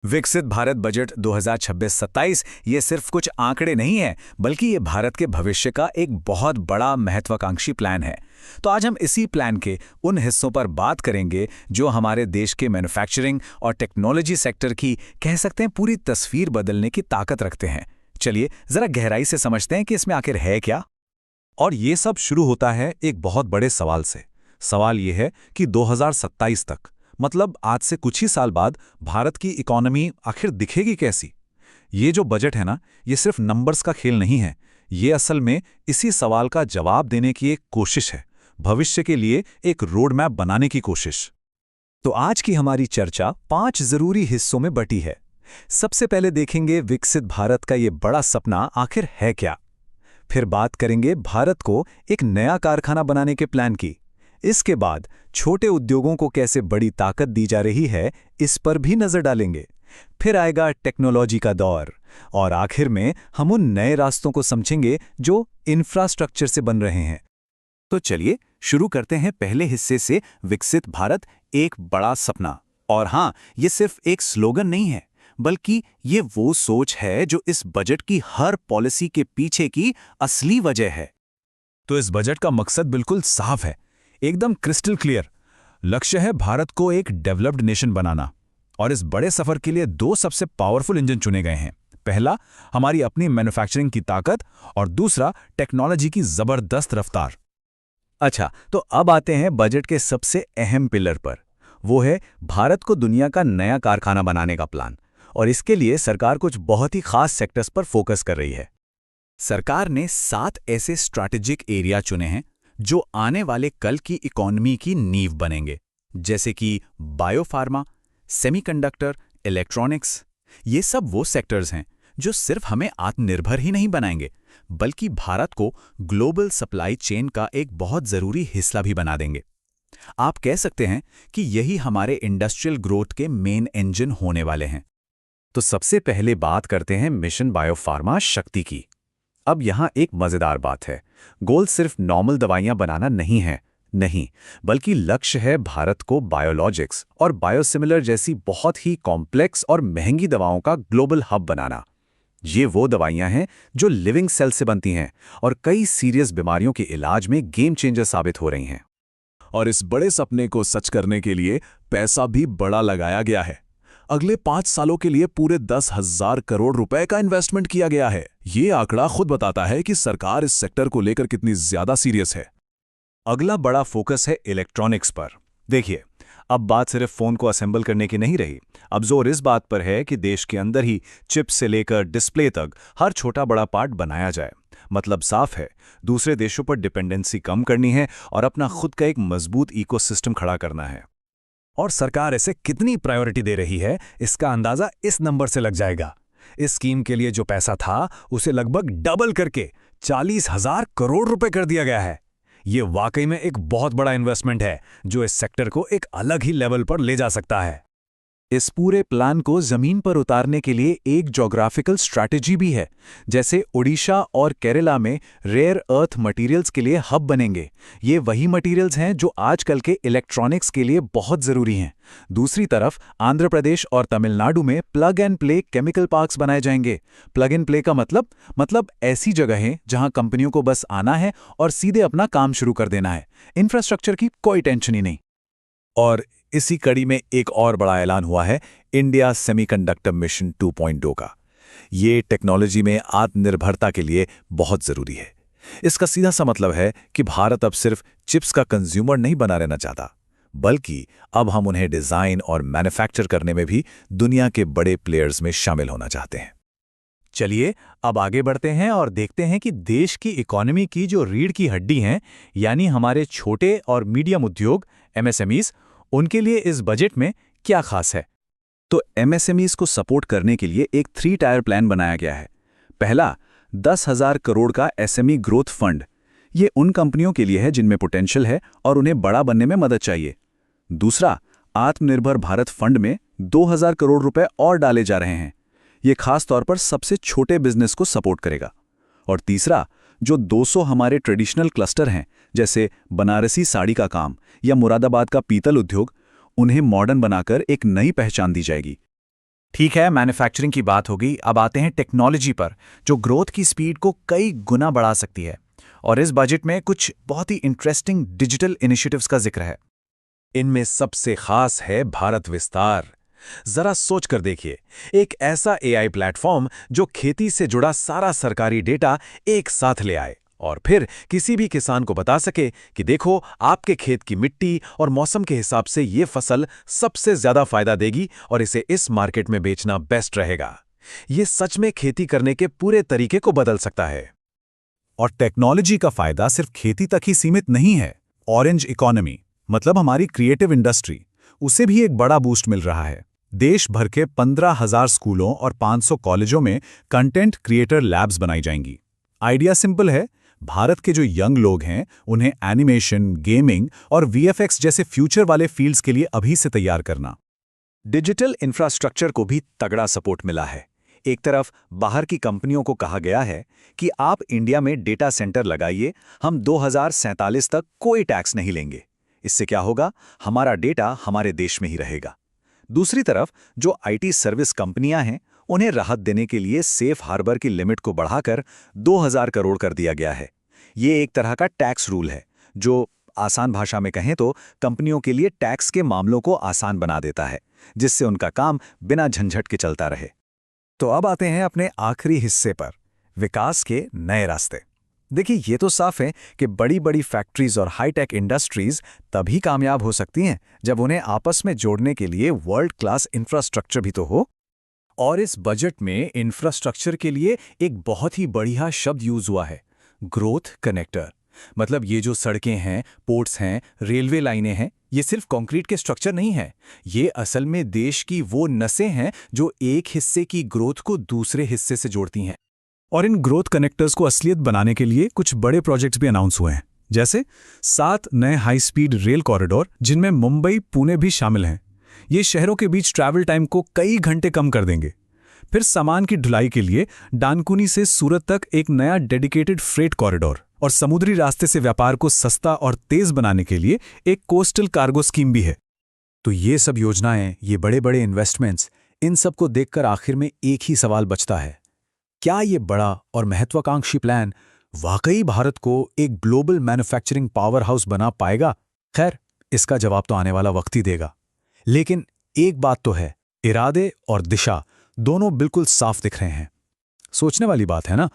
विकसित भारत बजट 2026-27 ये सिर्फ कुछ आंकड़े नहीं हैं, बल्कि ये भारत के भविष्य का एक बहुत बड़ा महत्वाकांक्षी प्लान है। तो आज हम इसी प्लान के उन हिस्सों पर बात करेंगे जो हमारे देश के मैन्युफैक्चरिंग और टेक्नोलॉजी सेक्टर की कह सकते हैं पूरी तस्वीर बदलने की ताकत रखते हैं। चलिए जरा गहराई से समझते हैं कि इसमें आखिर है क्या। और ये सब शुरू होता है एक बहुत बड़े सवाल से। सवाल ये है कि 2027 तक, मतलब आज से कुछ ही साल बाद, भारत की इकोनॉमी आखिर दिखेगी कैसी। ये जो बजट है ना, ये सिर्फ नंबर्स का खेल नहीं है। ये असल में इसी सवाल का जवाब देने की एक कोशिश है, भविष्य के लिए एक रोड मैप बनाने की कोशिश। तो आज की हमारी चर्चा 5 जरूरी हिस्सों में बटी है। सबसे पहले देखेंगे विकसित भारत का ये बड़ा सपना आखिर है क्या। फिर बात करेंगे भारत को एक नया कारखाना बनाने के प्लान की। इसके बाद छोटे उद्योगों को कैसे बड़ी ताकत दी जा रही है, इस पर भी नजर डालेंगे। फिर आएगा टेक्नोलॉजी का दौर, और आखिर में हम उन नए रास्तों को समझेंगे जो इंफ्रास्ट्रक्चर से बन रहे हैं। तो चलिए शुरू करते हैं पहले हिस्से से, विकसित भारत एक बड़ा सपना। और हाँ, ये सिर्फ एक स्लोगन नहीं है, बल्कि ये वो सोच है जो इस बजट की हर पॉलिसी के पीछे की असली वजह है। तो इस बजट का मकसद बिल्कुल साफ है, एकदम क्रिस्टल क्लियर। लक्ष्य है भारत को एक डेवलप्ड नेशन बनाना। और इस बड़े सफर के लिए 2 सबसे पावरफुल इंजन चुने गए हैं। पहला, हमारी अपनी मैन्युफैक्चरिंग की ताकत, और दूसरा, टेक्नोलॉजी की जबरदस्त रफ्तार। अच्छा, तो अब आते हैं बजट के सबसे अहम पिलर पर। वो है भारत को दुनिया का नया कारखाना बनाने का प्लान। और इसके लिए सरकार कुछ बहुत ही खास सेक्टर्स पर फोकस कर रही है। सरकार ने 7 ऐसे स्ट्रैटेजिक एरिया चुने हैं जो आने वाले कल की इकोनॉमी की नींव बनेंगे, जैसे कि बायोफार्मा, सेमीकंडक्टर, इलेक्ट्रॉनिक्स। ये सब वो सेक्टर्स हैं जो सिर्फ हमें आत्मनिर्भर ही नहीं बनाएंगे, बल्कि भारत को ग्लोबल सप्लाई चेन का एक बहुत जरूरी हिस्सा भी बना देंगे। आप कह सकते हैं कि यही हमारे इंडस्ट्रियल ग्रोथ के मेन इंजन होने वाले हैं। तो सबसे पहले बात करते हैं मिशन बायोफार्मा शक्ति की। अब यहाँ एक मजेदार बात है, गोल सिर्फ नॉर्मल दवाइयाँ बनाना नहीं है, नहीं, बल्कि लक्ष्य है भारत को बायोलॉजिक्स और बायोसिमिलर जैसी बहुत ही कॉम्प्लेक्स और महंगी दवाओं का ग्लोबल हब बनाना। ये वो दवाइयाँ हैं जो लिविंग सेल से बनती हैं और कई सीरियस बीमारियों के इलाज में गेम चेंजर साबित हो रही हैं। और इस बड़े सपने को सच करने के लिए पैसा भी बड़ा लगाया गया है। अगले 5 सालों के लिए पूरे 10,000 करोड़ रुपए का इन्वेस्टमेंट किया गया है। ये आंकड़ा खुद बताता है कि सरकार इस सेक्टर को लेकर कितनी ज्यादा सीरियस है। अगला बड़ा फोकस है इलेक्ट्रॉनिक्स पर। देखिए, अब बात सिर्फ फोन को असेंबल करने की नहीं रही। अब जोर इस बात पर है कि देश के अंदर ही चिप से लेकर डिस्प्ले तक हर छोटा बड़ा पार्ट बनाया जाए। मतलब साफ है, दूसरे देशों पर डिपेंडेंसी कम करनी है और अपना खुद का एक मजबूत इकोसिस्टम खड़ा करना है। और सरकार इसे कितनी प्रायोरिटी दे रही है, इसका अंदाजा इस नंबर से लग जाएगा। इस स्कीम के लिए जो पैसा था, उसे लगभग डबल करके 40,000 करोड़ रुपए कर दिया गया है। ये वाकई में एक बहुत बड़ा इन्वेस्टमेंट है जो इस सेक्टर को एक अलग ही लेवल पर ले जा सकता है। इस पूरे प्लान को जमीन पर उतारने के लिए एक ज्योग्राफिकल स्ट्रैटेजी भी है। जैसे ओडिशा और केरला में रेयर अर्थ मटेरियल्स के लिए हब बनेंगे। ये वही मटेरियल्स हैं जो आजकल के इलेक्ट्रॉनिक्स के लिए बहुत जरूरी हैं। दूसरी तरफ आंध्र प्रदेश और तमिलनाडु में plug and play chemical parks बनाए जाएंगे। प्लग एंड प्ले का मतलब ऐसी जगहें जहां कंपनियों को बस आना है और सीधे अपना काम शुरू कर देना है। इंफ्रास्ट्रक्चर की कोई टेंशन ही नहीं। और इसी कड़ी में एक और बड़ा ऐलान हुआ है, इंडिया सेमीकंडक्टर मिशन 2.0 का। ये टेक्नोलॉजी में आत्मनिर्भरता के लिए बहुत जरूरी है। इसका सीधा सा मतलब है कि भारत अब सिर्फ चिप्स का कंज्यूमर नहीं बना रहना चाहता, बल्कि अब हम उन्हें डिजाइन और मैन्युफैक्चर करने में भी दुनिया के बड़े प्लेयर्स में शामिल होना चाहते हैं। चलिए अब आगे बढ़ते हैं और देखते हैं कि देश की इकोनॉमी की जो रीढ़ की हड्डी हैं, यानी हमारे छोटे और मीडियम उद्योग MSMEs, उनके लिए इस बजट में क्या खास है। तो MSMEs को सपोर्ट करने के लिए एक 3 टायर प्लान बनाया गया है। पहला, 10,000 करोड़ का SME ग्रोथ फंड। ये उन कंपनियों के लिए है जिनमें पोटेंशियल है और उन्हें बड़ा बनने में मदद चाहिए। दूसरा, आत्मनिर्भर भारत फंड में 2,000 करोड़ रुपए और डाले जा रहे हैं। ये खास तौर पर सबसे छोटे बिजनेस को सपोर्ट करेगा। और तीसरा, जो 200 हमारे ट्रेडिशनल क्लस्टर हैं, जैसे बनारसी साड़ी का काम या मुरादाबाद का पीतल उद्योग, उन्हें मॉडर्न बनाकर एक नई पहचान दी जाएगी। ठीक है, मैन्युफैक्चरिंग की बात होगी। अब आते हैं टेक्नोलॉजी पर, जो ग्रोथ की स्पीड को कई गुना बढ़ा सकती है। और इस बजट में कुछ बहुत ही इंटरेस्टिंग डिजिटल इनिशिएटिव्स का जिक्र है। इनमें सबसे खास है भारत विस्तार। जरा सोच कर देखिए, एक ऐसा एआई प्लेटफॉर्म जो खेती से जुड़ा सारा सरकारी डेटा एक साथ ले आए और फिर किसी भी किसान को बता सके कि देखो, आपके खेत की मिट्टी और मौसम के हिसाब से ये फसल सबसे ज्यादा फायदा देगी और इसे इस मार्केट में बेचना बेस्ट रहेगा। ये सच में खेती करने के पूरे तरीके को बदल सकता है। और टेक्नोलॉजी का फायदा सिर्फ खेती तक ही सीमित नहीं है। ऑरेंज इकोनॉमी, मतलब हमारी क्रिएटिव इंडस्ट्री, उसे भी एक बड़ा बूस्ट मिल रहा है। देश भर के 15,000 स्कूलों और 500 कॉलेजों में कंटेंट क्रिएटर लैब्स बनाई जाएंगी। आइडिया सिंपल है, भारत के जो यंग लोग हैं उन्हें एनिमेशन, गेमिंग और वीएफएक्स जैसे फ्यूचर वाले फील्ड्स के लिए अभी से तैयार करना। डिजिटल इंफ्रास्ट्रक्चर को भी तगड़ा सपोर्ट मिला है। एक तरफ बाहर की कंपनियों को कहा गया है कि आप इंडिया में डेटा सेंटर लगाइए, हम 2047 तक कोई टैक्स नहीं लेंगे। इससे क्या होगा, हमारा डेटा हमारे देश में ही रहेगा। दूसरी तरफ जो आईटी सर्विस कंपनियां हैं, उन्हें राहत देने के लिए सेफ हार्बर की लिमिट को बढ़ाकर 2000 करोड़ कर दिया गया है। ये एक तरह का टैक्स रूल है जो आसान भाषा में कहें तो कंपनियों के लिए टैक्स के मामलों को आसान बना देता है, जिससे उनका काम बिना झंझट के चलता रहे। तो अब आते हैं अपने आखिरी हिस्से पर, विकास के नए रास्ते। देखिए, ये तो साफ है कि बड़ी बड़ी फैक्ट्रीज और हाईटेक इंडस्ट्रीज तभी कामयाब हो सकती हैं जब उन्हें आपस में जोड़ने के लिए वर्ल्ड क्लास इंफ्रास्ट्रक्चर भी तो हो। और इस बजट में इंफ्रास्ट्रक्चर के लिए एक बहुत ही बढ़िया शब्द यूज हुआ है, ग्रोथ कनेक्टर। मतलब ये जो सड़कें हैं, पोर्ट्स हैं, रेलवे लाइनें हैं, ये सिर्फ कंक्रीट के स्ट्रक्चर नहीं है। ये असल में देश की वो नसें हैं जो एक हिस्से की ग्रोथ को दूसरे हिस्से से जोड़ती हैं। और इन ग्रोथ कनेक्टर्स को असलियत बनाने के लिए कुछ बड़े प्रोजेक्ट्स भी अनाउंस हुए हैं, जैसे 7 नए हाई स्पीड रेल कॉरिडोर, जिनमें मुंबई, पुणे भी शामिल हैं। ये शहरों के बीच ट्रैवल टाइम को कई घंटे कम कर देंगे। फिर सामान की ढुलाई के लिए डानकुनी से सूरत तक एक नया डेडिकेटेड फ्रेट कॉरिडोर, और समुद्री रास्ते से व्यापार को सस्ता और तेज बनाने के लिए एक कोस्टल कार्गो स्कीम भी है। तो ये सब योजनाएं, ये बड़े बड़े इन्वेस्टमेंट्स, इन सब को देखकर आखिर में एक ही सवाल बचता है, क्या ये बड़ा और महत्वाकांक्षी प्लान वाकई भारत को एक ग्लोबल मैन्युफैक्चरिंग पावर हाउस बना पाएगा? खैर, इसका जवाब तो आने वाला वक्त ही देगा। लेकिन एक बात तो है, इरादे और दिशा दोनों बिल्कुल साफ दिख रहे हैं। सोचने वाली बात है ना।